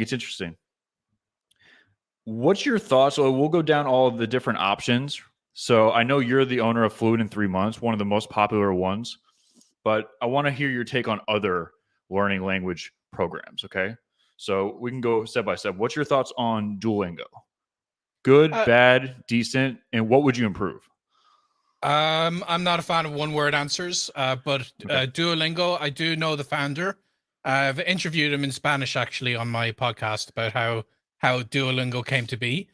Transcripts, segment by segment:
It's interesting. What's your thoughts? So we'll go down all of the different options. So I know you're the owner of Fluent in 3 months, one of the most popular ones, but I want to hear your take on other learning language programs. Okay. So we can go step by step. What's your thoughts on Duolingo? Good, Uh, bad, decent, and what would you improve? I'm not a fan of one-word answers, but Okay. Duolingo, I do know the founder. I've interviewed him in Spanish actually on my podcast about how Duolingo came to be.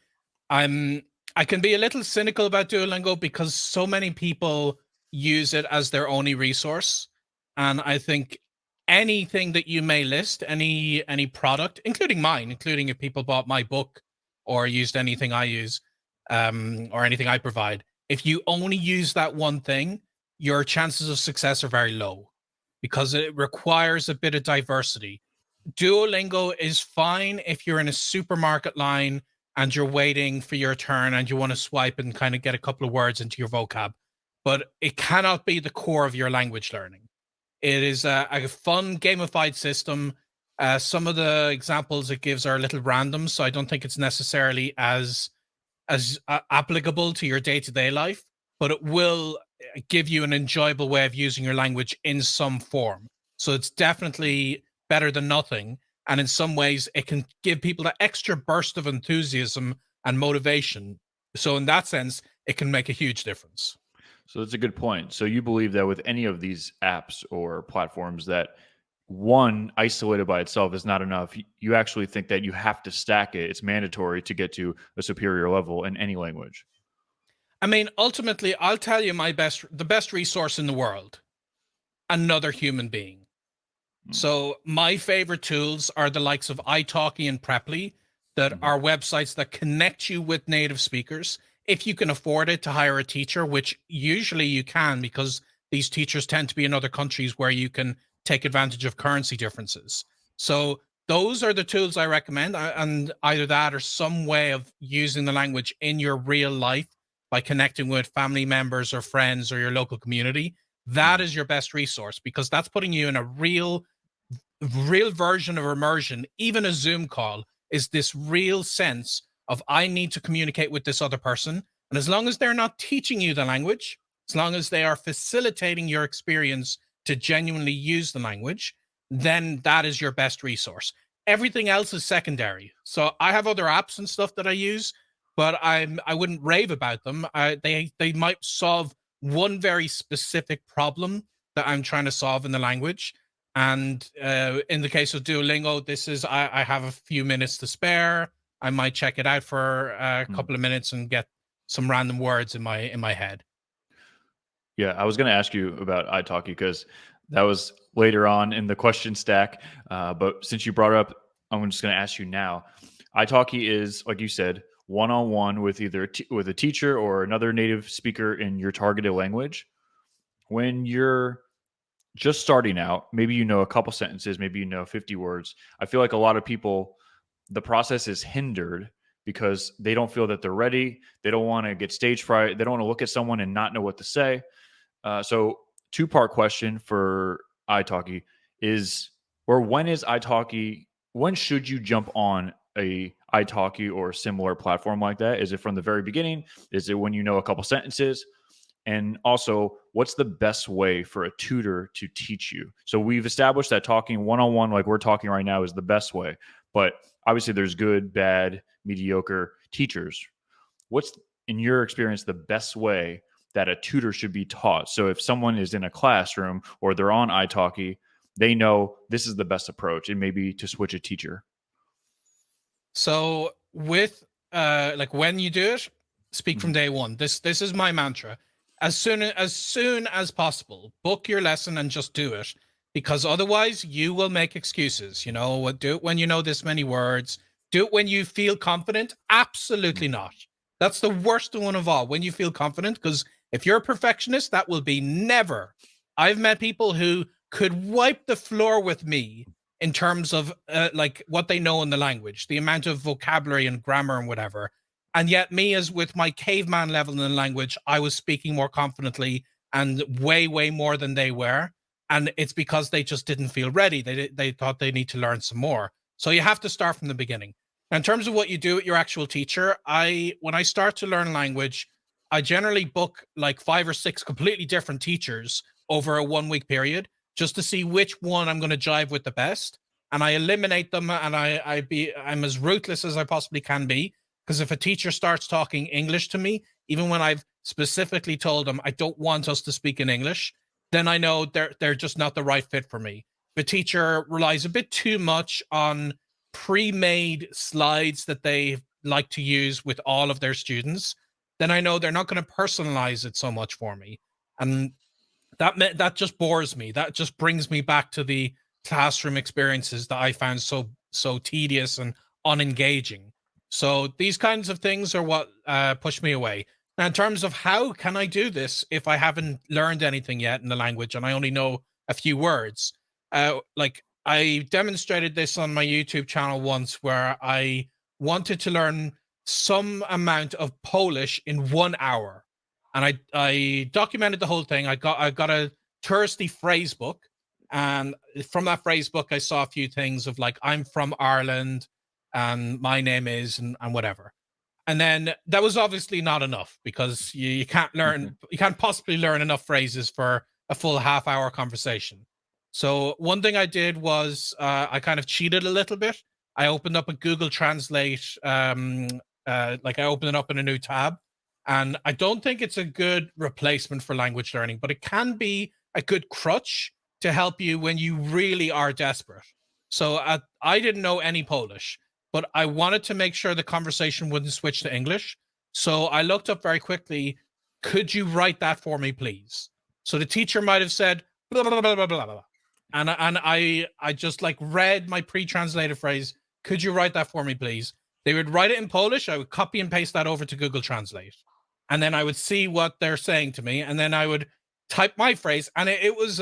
I'm I can be a little cynical about Duolingo because so many people use it as their only resource, and I think anything that you may list, any product, including mine, including if people bought my book or used anything I use, or anything I provide, if you only use that one thing, your chances of success are very low because it requires a bit of diversity. Duolingo is fine if you're in a supermarket line and you're waiting for your turn and you want to swipe and kind of get a couple of words into your vocab, but it cannot be the core of your language learning. It is a fun gamified system. Some of the examples it gives are a little random, so I don't think it's necessarily as applicable to your day-to-day life, but it will give you an enjoyable way of using your language in some form. So it's definitely better than nothing. And in some ways, it can give people that extra burst of enthusiasm and motivation. So in that sense, it can make a huge difference. So that's a good point. So you believe that with any of these apps or platforms that one isolated by itself is not enough. You actually think that you have to stack it. It's mandatory to get to a superior level in any language. I mean, ultimately, I'll tell you the best resource in the world, another human being. Mm. So my favorite tools are the likes of italki and Preply, that Mhm. are websites that connect you with native speakers. If you can afford it to hire a teacher, which usually you can because these teachers tend to be in other countries where you can take advantage of currency differences. So those are the tools I recommend, and either that or some way of using the language in your real life by connecting with family members or friends or your local community. That Mhm. is your best resource because that's putting you in a real version of immersion. Even a Zoom call is this real sense of I need to communicate with this other person. And as long as they're not teaching you the language, as long as they are facilitating your experience to genuinely use the language, then that is your best resource. Everything else is secondary. So I have other apps and stuff that I use, but I wouldn't rave about them. They might solve one very specific problem that I'm trying to solve in the language, and in the case of Duolingo, this is I have a few minutes to spare. I might check it out for a Mhm. couple of minutes and get some random words in my head. Yeah, I was going to ask you about italki because that was later on in the question stack. But since you brought it up, I'm just going to ask you now. Italki is, like you said, one-on-one with either with a teacher or another native speaker in your targeted language. When you're just starting out, maybe you know a couple sentences, maybe you know 50 words. I feel like a lot of people, the process is hindered because they don't feel that they're ready. They don't want to get stage fright. They don't want to look at someone and not know what to say. So, two-part question for italki is, or when is italki? When should you jump on a italki or similar platform like that? Is it from the very beginning? Is it when you know a couple sentences? And also, what's the best way for a tutor to teach you? So we've established that talking one-on-one, like we're talking right now, is the best way. But obviously, there's good, bad, mediocre teachers. What's, in your experience, the best way that a tutor should be taught? So if someone is in a classroom or they're on italki, they know this is the best approach, and maybe to switch a teacher. So with like when you do it, speak from Mhm. day one. This is my mantra. As soon as possible, book your lesson and just do it. Because otherwise you will make excuses. You know what, do it when you know this many words. Do it when you feel confident. Absolutely not. That's the worst one of all, when you feel confident, because if you're a perfectionist, that will be never. I've met people who could wipe the floor with me in terms of like what they know in the language, the amount of vocabulary and grammar and whatever. And yet, me, as with my caveman level in the language, I was speaking more confidently and way more than they were. And it's because they just didn't feel ready. They thought they need to learn some more. So you have to start from the beginning. Now, in terms of what you do with your actual teacher, when I start to learn language, I generally book like 5 or 6 completely different teachers over a 1 week period just to see which one I'm going to jive with the best. And I eliminate them, and I'm as ruthless as I possibly can be. Because if a teacher starts talking English to me, even when I've specifically told them I don't want us to speak in English, then I know they're just not the right fit for me. The teacher relies a bit too much on pre-made slides that they like to use with all of their students, then I know they're not going to personalize it so much for me. And that just bores me. That just brings me back to the classroom experiences that I found so tedious and unengaging. So these kinds of things are what push me away. Now, in terms of how can I do this if I haven't learned anything yet in the language and I only know a few words, like I demonstrated this on my YouTube channel once, where I wanted to learn some amount of Polish in 1 hour, and I documented the whole thing. I got a touristy phrase book, and from that phrase book, I saw a few things of like, I'm from Ireland, and my name is, and whatever. And then that was obviously not enough, because you can't learn, you can't possibly learn enough phrases for a full half-hour conversation. So one thing I did was I kind of cheated a little bit. I opened up a Google Translate, like I opened it up in a new tab. And I don't think it's a good replacement for language learning, but it can be a good crutch to help you when you really are desperate. So I didn't know any Polish, but I wanted to make sure the conversation wouldn't switch to English. So I looked up very quickly, could you write that for me, please? So the teacher might have said, blah, blah, blah, blah, blah, blah. And I just like read my pre-translated phrase, could you write that for me, please? They would write it in Polish. I would copy and paste that over to Google Translate. And then I would see what they're saying to me. And then I would type my phrase. And it was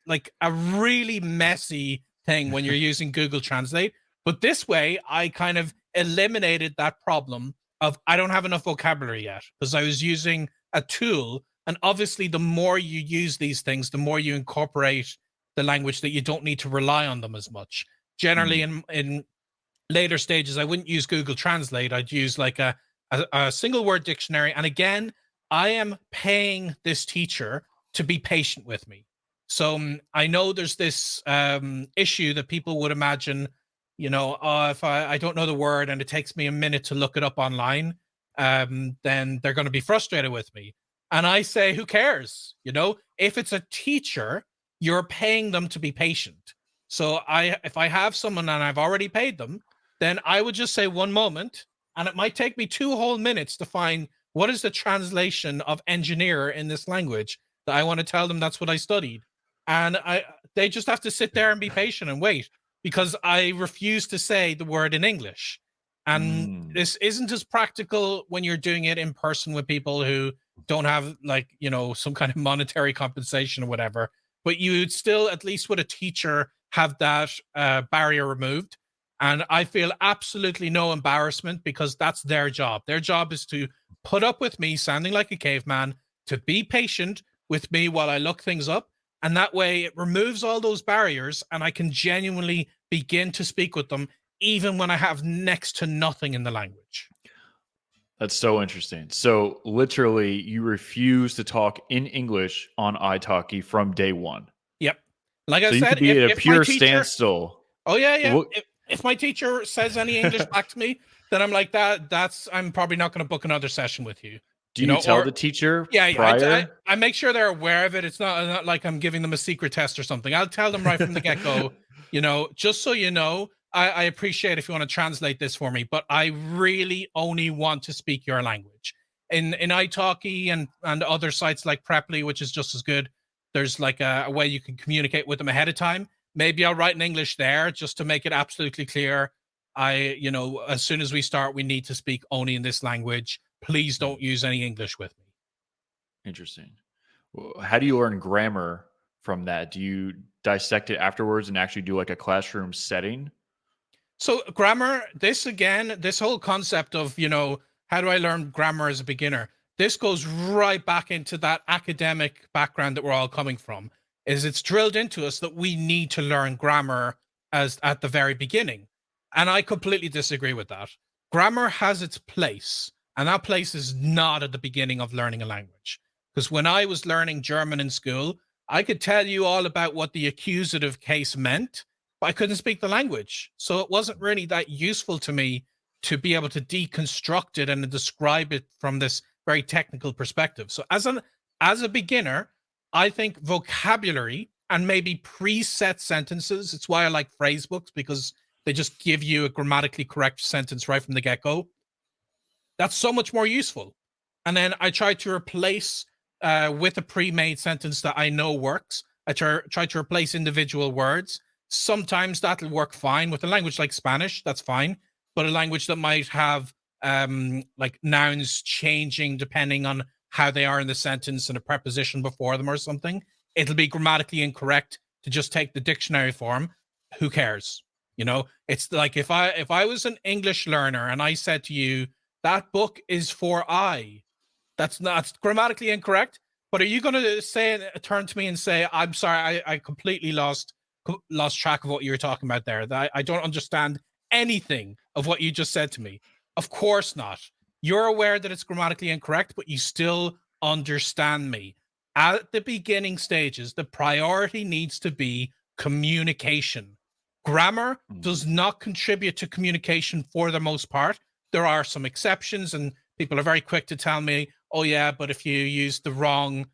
like a really messy thing when you're using Google Translate. But this way, I kind of eliminated that problem of I don't have enough vocabulary yet, because I was using a tool. And obviously, the more you use these things, the more you incorporate the language, that you don't need to rely on them as much. Generally, in later stages, I wouldn't use Google Translate. I'd use like a single word dictionary. And again, I am paying this teacher to be patient with me. So I know there's this issue that people would imagine, you know, if I don't know the word and it takes me a minute to look it up online, then they're going to be frustrated with me. And I say, who cares? You know, if it's a teacher, you're paying them to be patient. So if I have someone and I've already paid them, then I would just say one moment, and it might take me 2 whole minutes to find what is the translation of engineer in this language that I want to tell them that's what I studied. And they just have to sit there and be patient and wait, because I refuse to say the word in English. And this isn't as practical when you're doing it in person with people who don't have, like, you know, some kind of monetary compensation or whatever. But you'd still, at least with a teacher, have that barrier removed. And I feel absolutely no embarrassment, because that's their job. Their job is to put up with me sounding like a caveman, to be patient with me while I look things up. And that way it removes all those barriers, and I can genuinely begin to speak with them, even when I have next to nothing in the language. That's so interesting. So literally, you refuse to talk in English on italki from day one. Yep. Like I So you could said, be at a if my pure teacher, standstill. oh yeah, yeah. What, If my teacher says any English back to me, then I'm like, I'm probably not going to book another session with you. do you tell the teacher Yeah, prior? I make sure they're aware of it. It's not like I'm giving them a secret test or something. I'll tell them right from the get-go, you know, just so you know, I appreciate if you want to translate this for me, but I really only want to speak your language. In italki and other sites like Preply, which is just as good, there's like a way you can communicate with them ahead of time. Maybe I'll write in English there just to make it absolutely clear. You know, as soon as we start, we need to speak only in this language. Please don't use any English with me. Interesting. How do you learn grammar from that? Do you dissect it afterwards and actually do like a classroom setting? So grammar, this whole concept of, you know, how do I learn grammar as a beginner? This goes right back into that academic background that we're all coming from. Is it's drilled into us that we need to learn grammar as at the very beginning. And I completely disagree with that. Grammar has its place, and that place is not at the beginning of learning a language. Because when I was learning German in school, I could tell you all about what the accusative case meant, but I couldn't speak the language. So it wasn't really that useful to me to be able to deconstruct it and describe it from this very technical perspective. So as a beginner, I think vocabulary and maybe preset sentences. It's why I like phrase books, because they just give you a grammatically correct sentence right from the get-go. That's so much more useful. And then I try to replace with a pre-made sentence that I know works. I try to replace individual words. Sometimes that'll work fine with a language like Spanish. That's fine. But a language that might have like nouns changing depending on how they are in the sentence and a preposition before them or something, it'll be grammatically incorrect to just take the dictionary form. Who cares? You know, it's like if I was an English learner and I said to you, that book is for I, that's not grammatically incorrect. But are you going to turn to me and say, I'm sorry, I completely lost track of what you were talking about there. I don't understand anything of what you just said to me. Of course not. You're aware that it's grammatically incorrect, but you still understand me. At the beginning stages, the priority needs to be communication. Grammar does not contribute to communication for the most part. There are some exceptions, and people are very quick to tell me, oh yeah, but if you use the wrong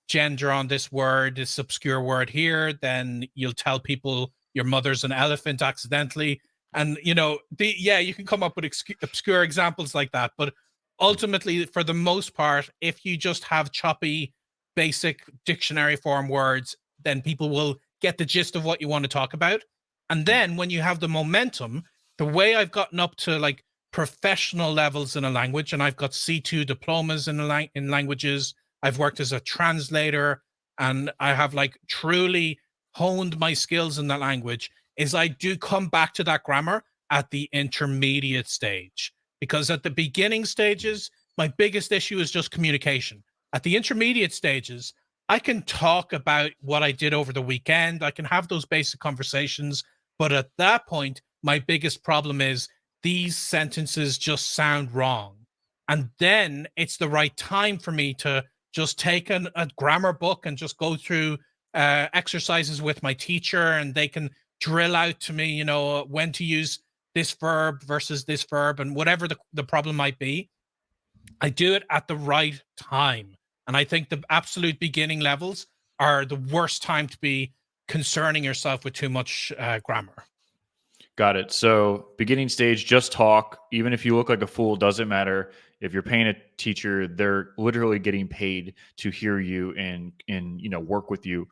gender on this word, this obscure word here, then you'll tell people your mother's an elephant accidentally. And, you know, you can come up with obscure examples like that. But ultimately, for the most part, if you just have choppy, basic dictionary form words, then people will get the gist of what you want to talk about. And then when you have the momentum, the way I've gotten up to like professional levels in a language, and I've got C2 diplomas in languages, I've worked as a translator, and I have like truly honed my skills in that language, is I do come back to that grammar at the intermediate stage. Because at the beginning stages, my biggest issue is just communication. At the intermediate stages, I can talk about what I did over the weekend. I can have those basic conversations. But at that point, my biggest problem is these sentences just sound wrong. And then it's the right time for me to just take a grammar book and just go through exercises with my teacher, and they can drill out to me, you know, when to use this verb versus this verb, and whatever the problem might be. I do it at the right time. And I think the absolute beginning levels are the worst time to be concerning yourself with too much grammar. Got it. So beginning stage, just talk. Even if you look like a fool, doesn't matter. If you're paying a teacher, they're literally getting paid to hear you and work with you.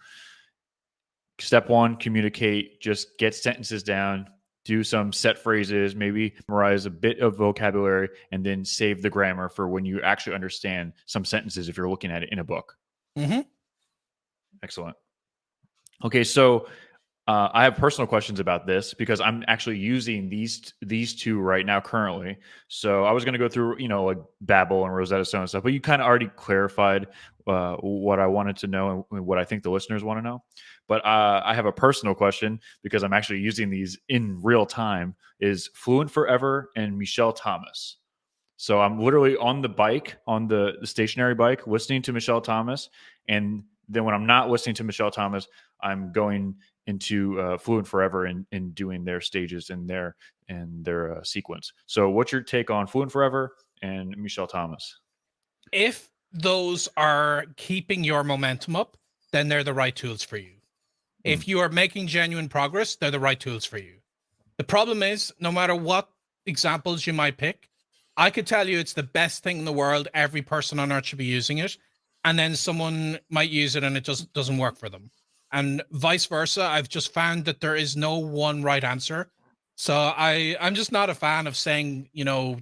Step one, communicate. Just get sentences down. Do some set phrases. Maybe memorize a bit of vocabulary, and then save the grammar for when you actually understand some sentences. If you're looking at it in a book. Mm-hmm. Excellent. Okay, so I have personal questions about this because I'm actually using these two right now currently. So I was going to go through, like Babbel and Rosetta Stone and stuff, but you kind of already clarified what I wanted to know and what I think the listeners want to know. But I have a personal question because I'm actually using these in real time. Is Fluent Forever and Michelle Thomas. So I'm literally on the bike, on the stationary bike, listening to Michelle Thomas, and then when I'm not listening to Michelle Thomas, I'm going into Fluent Forever and doing their stages and their sequence. So what's your take on Fluent Forever and Michelle Thomas? If those are keeping your momentum up, then they're the right tools for you. If you are making genuine progress, they're the right tools for you. The problem is, no matter what examples you might pick, I could tell you it's the best thing in the world. Every person on earth should be using it. And then someone might use it and it doesn't work for them. And vice versa. I've just found that there is no one right answer. So I'm just not a fan of saying,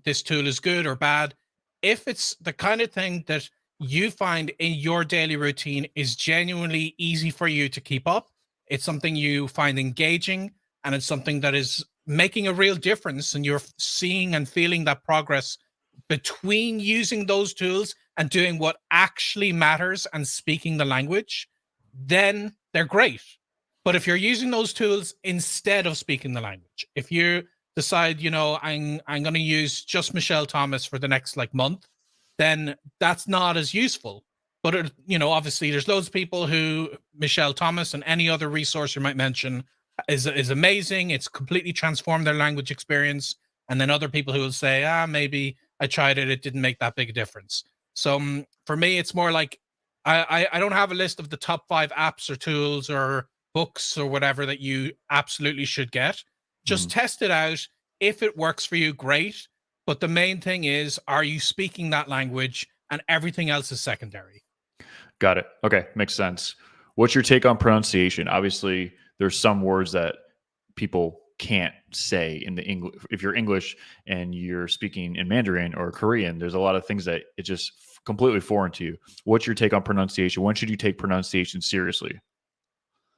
this tool is good or bad. If it's the kind of thing that you find in your daily routine is genuinely easy for you to keep up, it's something you find engaging, and it's something that is making a real difference, and you're seeing and feeling that progress between using those tools and doing what actually matters and speaking the language, then they're great. But if you're using those tools instead of speaking the language, if you decide, I'm going to use just Michelle Thomas for the next like month, then that's not as useful. But obviously, there's loads of people who Michelle Thomas and any other resource you might mention is amazing. It's completely transformed their language experience. And then other people who will say, maybe I tried it, it didn't make that big a difference. So for me, it's more like I don't have a list of the top 5 apps or tools or books or whatever that you absolutely should get. Just test it out. If it works for you, great. But the main thing is, are you speaking that language? And everything else is secondary. Got it. Okay, makes sense. What's your take on pronunciation? Obviously, there's some words that people can't say in the English. If you're English and you're speaking in Mandarin or Korean, there's a lot of things that it's just completely foreign to you. What's your take on pronunciation? When should you take pronunciation seriously?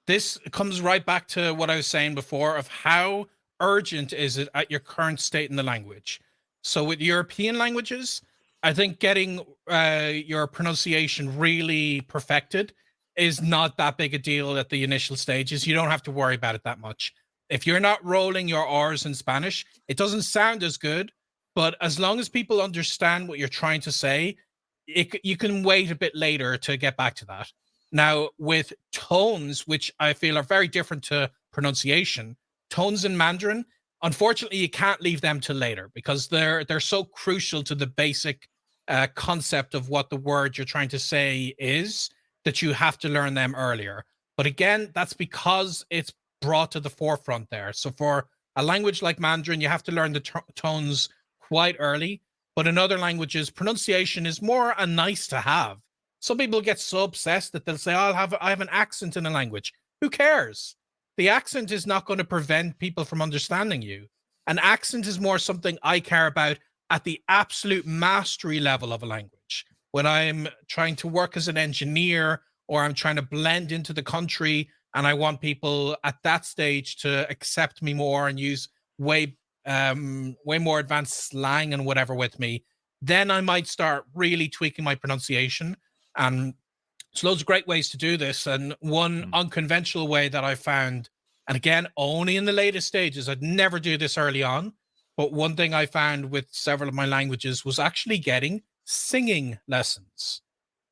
This comes right back to what I was saying before of how urgent is it at your current state in the language. So with European languages, I think getting your pronunciation really perfected is not that big a deal at the initial stages. You don't have to worry about it that much. If you're not rolling your R's in Spanish, it doesn't sound as good, but as long as people understand what you're trying to say, you can wait a bit later to get back to that. Now, with tones, which I feel are very different to pronunciation, tones in Mandarin, unfortunately, you can't leave them till later because they're so crucial to the basic concept of what the word you're trying to say is that you have to learn them earlier. But again, that's because it's brought to the forefront there. So for a language like Mandarin, you have to learn the tones quite early. But in other languages, pronunciation is more a nice to have. Some people get so obsessed that they'll say, I have an accent in a language. Who cares? The accent is not going to prevent people from understanding you. An accent is more something I care about at the absolute mastery level of a language. When I'm trying to work as an engineer or I'm trying to blend into the country and I want people at that stage to accept me more and use way more advanced slang and whatever with me, then I might start really tweaking my pronunciation. And so loads of great ways to do this. And one unconventional way that I found, and again, only in the latest stages, I'd never do this early on, but one thing I found with several of my languages was actually getting singing lessons.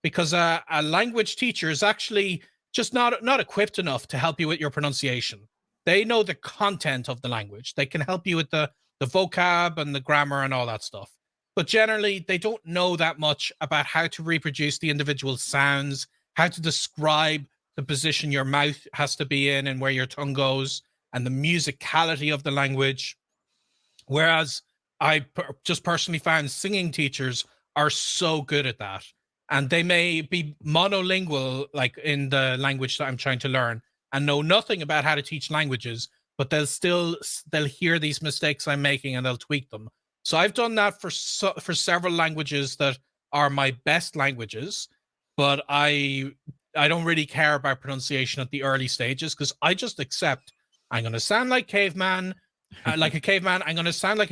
Because a language teacher is actually just not equipped enough to help you with your pronunciation. They know the content of the language. They can help you with the vocab and the grammar and all that stuff. But generally, they don't know that much about how to reproduce the individual sounds, how to describe the position your mouth has to be in and where your tongue goes, and the musicality of the language. Whereas I just personally found singing teachers are so good at that. And they may be monolingual, like in the language that I'm trying to learn, and know nothing about how to teach languages, but they'll hear these mistakes I'm making and they'll tweak them. So I've done that for several languages that are my best languages, but I don't really care about pronunciation at the early stages because I just accept I'm going to sound like caveman, like a caveman. I'm going to sound like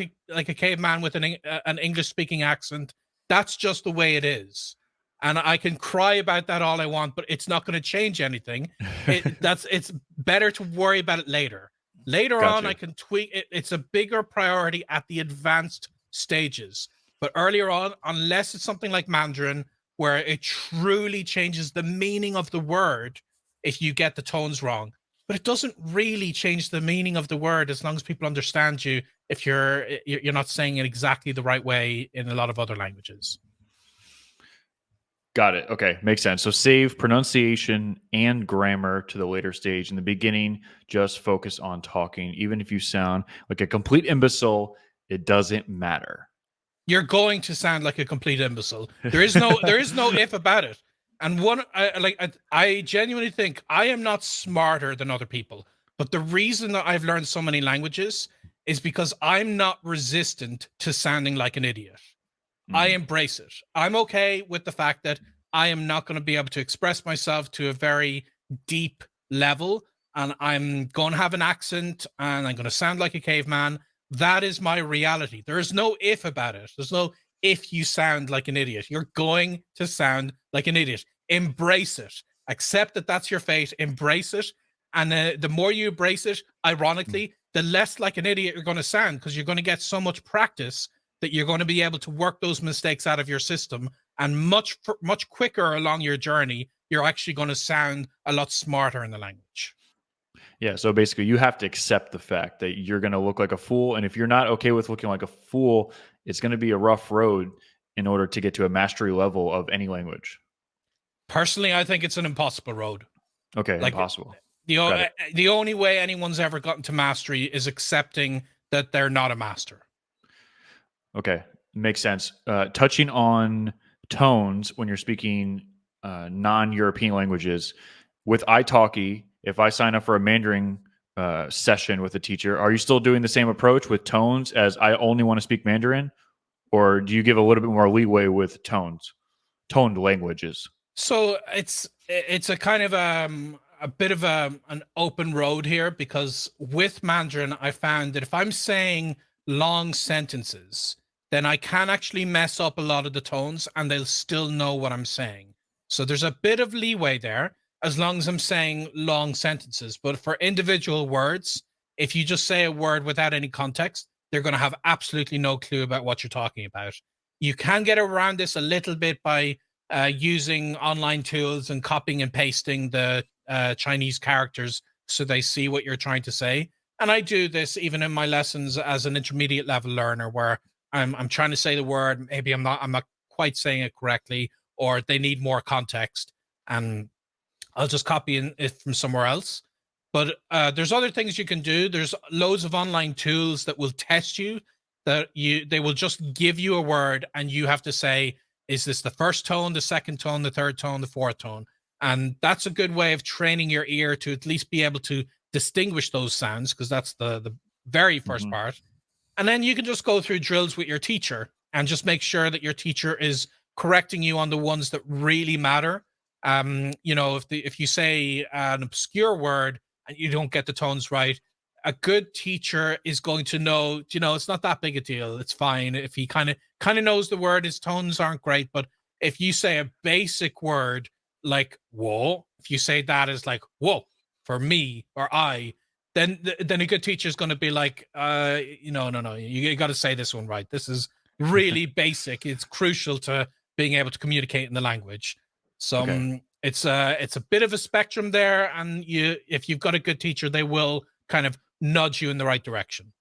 a caveman with an English speaking accent. That's just the way it is. And I can cry about that all I want, but it's not going to change anything. It's better to worry about it later. Later on, I can tweak it. It's a bigger priority at the advanced stages. But earlier on, unless it's something like Mandarin, where it truly changes the meaning of the word if you get the tones wrong. But it doesn't really change the meaning of the word as long as people understand you if you're not saying it exactly the right way in a lot of other languages. Got it. Okay. Makes sense. So save pronunciation and grammar to the later stage. In the beginning, just focus on talking. Even if you sound like a complete imbecile, it doesn't matter. You're going to sound like a complete imbecile. There is no if about it. And I genuinely think I am not smarter than other people. But the reason that I've learned so many languages is because I'm not resistant to sounding like an idiot. I embrace it. I'm okay with the fact that I am not going to be able to express myself to a very deep level, and I'm going to have an accent, and I'm going to sound like a caveman. That is my reality. There is no if about it. There's no if you sound like an idiot. You're going to sound like an idiot. Embrace it. Accept that that's your fate. Embrace it. And the more you embrace it, ironically, the less like an idiot you're going to sound, because you're going to get so much practice that you're going to be able to work those mistakes out of your system. And much quicker along your journey, you're actually going to sound a lot smarter in the language. Yeah, so basically you have to accept the fact that you're going to look like a fool, and if you're not okay with looking like a fool, it's going to be a rough road in order to get to a mastery level of any language. Personally, I think it's an impossible road. Okay, Like impossible. the only way anyone's ever gotten to mastery is accepting that they're not a master. Okay, makes sense. Touching on tones when you're speaking non-European languages, with italki, if I sign up for a Mandarin session with a teacher, are you still doing the same approach with tones as I only want to speak Mandarin? Or do you give a little bit more leeway with toned languages? So it's a kind of a bit of an open road here, because with Mandarin, I found that if I'm saying long sentences, then I can actually mess up a lot of the tones and they'll still know what I'm saying. So there's a bit of leeway there as long as I'm saying long sentences. But for individual words, if you just say a word without any context, they're going to have absolutely no clue about what you're talking about. You can get around this a little bit by using online tools and copying and pasting the Chinese characters so they see what you're trying to say. And I do this even in my lessons as an intermediate level learner, where I'm trying to say the word, maybe I'm not quite saying it correctly, or they need more context, and I'll just copy it from somewhere else. But there's other things you can do. There's loads of online tools that will test you. They will just give you a word, and you have to say, is this the first tone, the second tone, the third tone, the fourth tone? And that's a good way of training your ear to at least be able to distinguish those sounds, because that's the very first part. And then you can just go through drills with your teacher and just make sure that your teacher is correcting you on the ones that really matter. If you say an obscure word and you don't get the tones right, a good teacher is going to know, it's not that big a deal. It's fine if he kind of knows the word. His tones aren't great, but if you say a basic word like "whoa," if you say that as like "whoa" for me or I, then a good teacher is going to be like, no, you got to say this one right. This is really basic. It's crucial to being able to communicate in the language. So it's a bit of a spectrum there, and if you've got a good teacher, they will kind of nudge you in the right direction.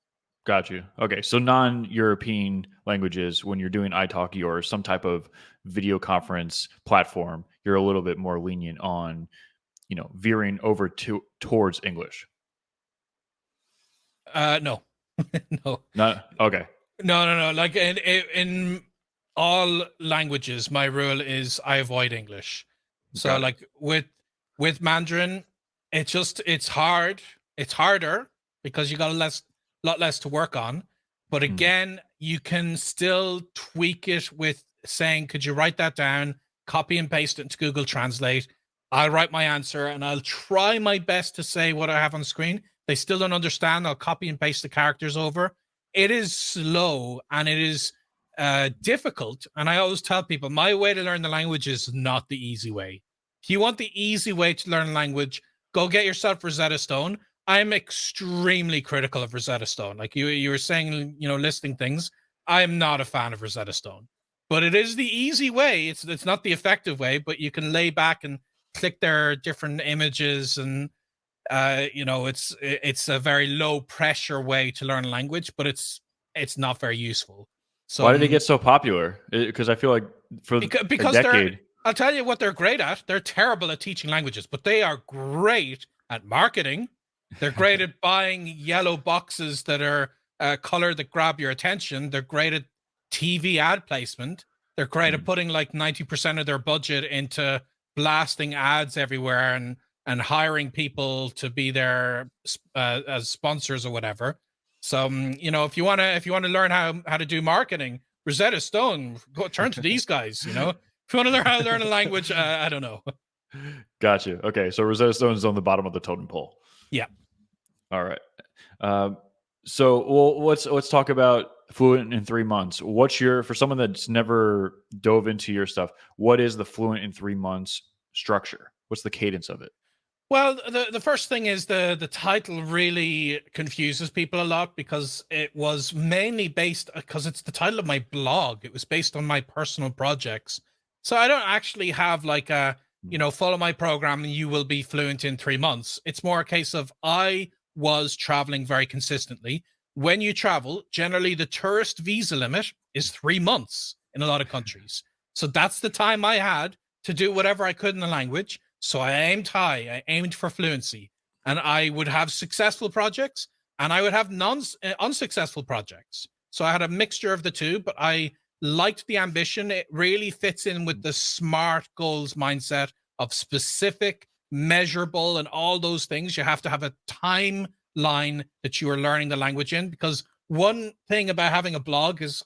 Got you. Okay, so non-European languages, when you're doing italki or some type of video conference platform, you're a little bit more lenient on, veering over towards English. No, no, Not okay. No. Like in all languages, my rule is I avoid English. So like with Mandarin, it's hard. It's harder because you got a lot less to work on. But again, you can still tweak it with saying, could you write that down, copy and paste it into Google Translate? I'll write my answer and I'll try my best to say what I have on screen. They still don't understand. I'll copy and paste the characters over. It is slow and it is difficult. And I always tell people, my way to learn the language is not the easy way. If you want the easy way to learn a language, go get yourself Rosetta Stone. I'm extremely critical of Rosetta Stone. Like you were saying, listing things. I am not a fan of Rosetta Stone, but it is the easy way. It's not the effective way, but you can lay back and click their different images, and it's a very low pressure way to learn a language, but it's not very useful. So why did they get so popular? Because I feel like for because a decade, I'll tell you what they're great at. They're terrible at teaching languages, but they are great at marketing. They're great at buying yellow boxes that are color that grab your attention. They're great at TV ad placement. They're great at putting like 90% of their budget into blasting ads everywhere and hiring people to be there as sponsors or whatever. So if you want to learn how to do marketing, Rosetta Stone, turn to these guys. If you want to learn how to learn a language, I don't know. Gotcha. Okay, so Rosetta Stone is on the bottom of the totem pole. Yeah. All right. Let's talk about Fluent in 3 months. For someone that's never dove into your stuff, what is the Fluent in 3 months structure? What's the cadence of it? Well, the first thing is the title really confuses people a lot because it was mainly based because it's the title of my blog. It was based on my personal projects. So I don't actually have like a, Mm, follow my program and you will be fluent in 3 months. It's more a case of I was traveling very consistently. When you travel, generally the tourist visa limit is 3 months in a lot of countries. So that's the time I had to do whatever I could in the language. So I aimed high, I aimed for fluency, and I would have successful projects and I would have unsuccessful projects. So I had a mixture of the two, but I liked the ambition. It really fits in with mm, the SMART goals mindset of specific, measurable, and all those things. You have to have a timeline that you are learning the language in, because one thing about having a blog is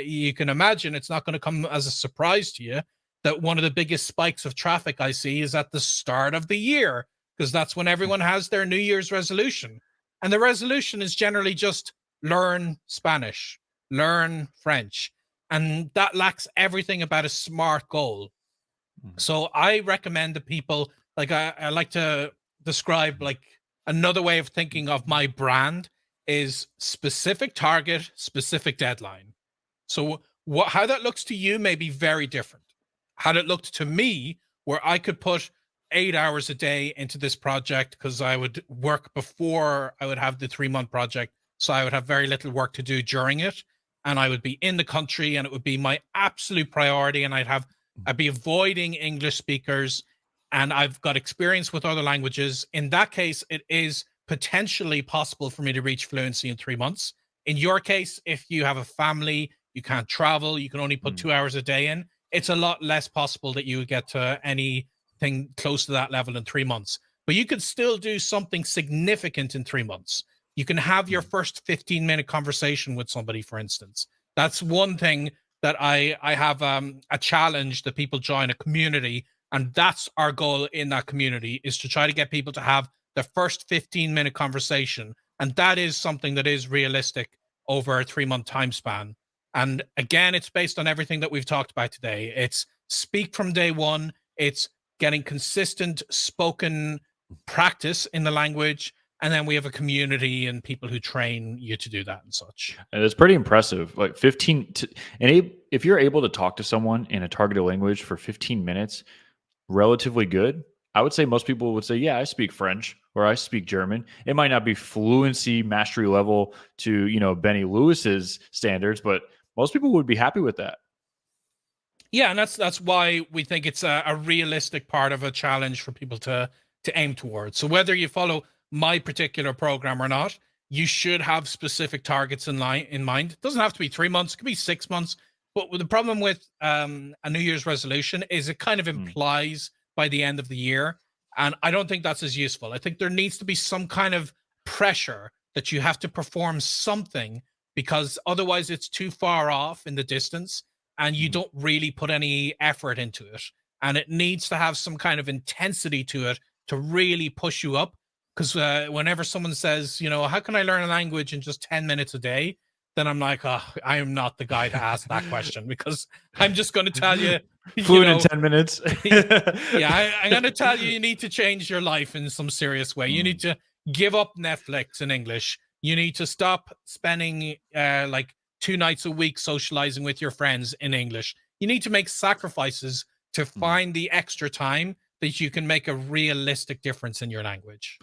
you can imagine it's not going to come as a surprise to you that one of the biggest spikes of traffic I see is at the start of the year, because that's when mm, everyone has their New Year's resolution. And the resolution is generally just learn Spanish, learn French. And that lacks everything about a SMART goal. mm, So I recommend to people, like I like to describe like another way of thinking of my brand is specific target, specific deadline. So how that looks to you may be very different. How it looked to me, where I could put 8 hours a day into this project because I would work before I would have the 3 month project. So I would have very little work to do during it. And I would be in the country and it would be my absolute priority. And I'd be avoiding English speakers. And I've got experience with other languages. In that case, it is potentially possible for me to reach fluency in 3 months. In your case, if you have a family, you can't travel, you can only put mm, 2 hours a day in, it's a lot less possible that you would get to anything close to that level in 3 months. But you could still do something significant in 3 months. You can have your mm, first 15-minute conversation with somebody, for instance. That's one thing that I have a challenge that people join a community, and that's our goal in that community, is to try to get people to have the first 15-minute conversation. And that is something that is realistic over a 3 month time span. And again, it's based on everything that we've talked about today. It's speak from day one. It's getting consistent spoken practice in the language. And then we have a community and people who train you to do that and such. and it's pretty impressive. Like 15 to, if you're able to talk to someone in a targeted language for 15 minutes, relatively good. I would say most people would say, yeah, I speak French or I speak German. It might not be fluency, mastery level to, Benny Lewis's standards, but most people would be happy with that. Yeah, and that's why we think it's a realistic part of a challenge for people to aim towards. So whether you follow my particular program or not, you should have specific targets in mind. It doesn't have to be 3 months; it could be 6 months. But the problem with a New Year's resolution is it kind of Mm, implies by the end of the year, and I don't think that's as useful. I think there needs to be some kind of pressure that you have to perform something, because otherwise it's too far off in the distance and you mhm, don't really put any effort into it. And it needs to have some kind of intensity to it to really push you up. Because whenever someone says, how can I learn a language in just 10 minutes a day? Then I'm like, oh, I am not the guy to ask that question, because I'm just going to tell you, you Fluent in know, 10 minutes. yeah, I'm going to tell you need to change your life in some serious way. You need Mm, to give up Netflix in English. You need to stop spending like 2 nights a week socializing with your friends in English. You need to make sacrifices to mm. find the extra time that you can make a realistic difference in your language.